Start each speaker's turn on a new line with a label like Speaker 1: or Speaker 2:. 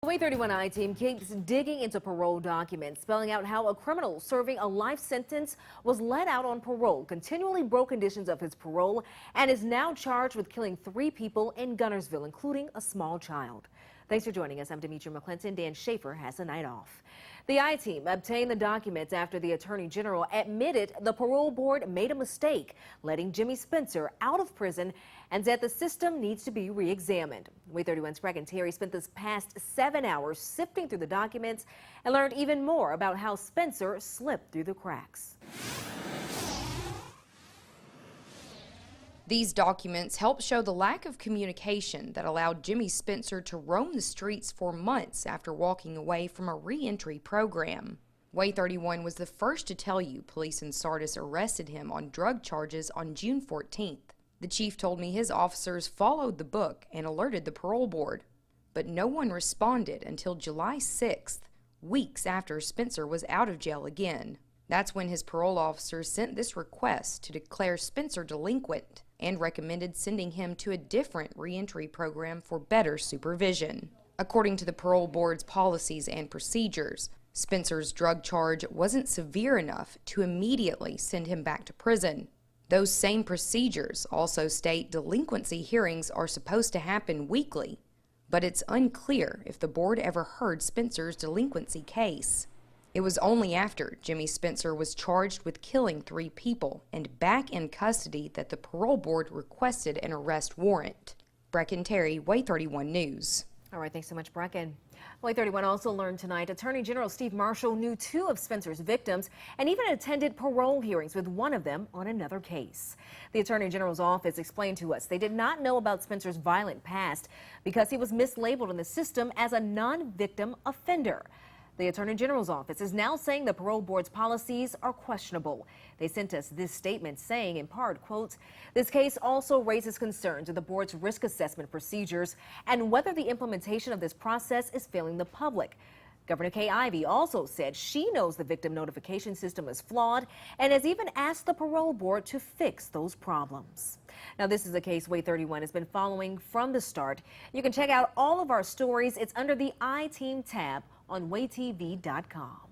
Speaker 1: WAY31I team keeps digging into parole documents, spelling out how a criminal serving a life sentence was let out on parole, continually broke conditions of his parole, and is now charged with killing 3 people in Gunnersville, including a small child. Thanks for joining us. I'm Demetri McClinton. Dan Schaefer has the night off. The I-team obtained the documents after the Attorney General admitted the parole board made a mistake, letting Jimmy Spencer out of prison, and said the system needs to be re-examined. WAY31's Greg and Terry spent this past 7 hours sifting through the documents and learned even more about how Spencer slipped through the cracks.
Speaker 2: These documents help show the lack of communication that allowed Jimmy Spencer to roam the streets for months after walking away from a re-entry program. WAY31 was the first to tell you police in Sardis arrested him on drug charges on June 14th. The chief told me his officers followed the book and alerted the parole board, but no one responded until July 6th, weeks after Spencer was out of jail again. That's when his parole officers sent this request to declare Spencer delinquent and recommended sending him to a different reentry program for better supervision. According to the parole board's policies and procedures, Spencer's drug charge wasn't severe enough to immediately send him back to prison. Those same procedures also state delinquency hearings are supposed to happen weekly, but it's unclear if the board ever heard Spencer's delinquency case. It was only after Jimmy Spencer was charged with killing 3 people and back in custody that the parole board requested an arrest warrant. Brecken Terry, WAY31 News.
Speaker 1: All right, thanks so much, Brecken. WAY31 also learned tonight Attorney General Steve Marshall knew 2 of Spencer's victims and even attended parole hearings with one of them on another case. The Attorney General's office explained to us they did not know about Spencer's violent past because he was mislabeled in the system as a non-victim offender. The Attorney General's office is now saying the parole board's policies are questionable. They sent us this statement saying, in part, quote, "This case also raises concerns of the board's risk assessment procedures and whether the implementation of this process is failing the public." Governor Kay Ivey also said she knows the victim notification system is flawed and has even asked the parole board to fix those problems. Now, this is a case WAY31 has been following from the start. You can check out all of our stories. It's under the I-Team tab on WAYTV.com.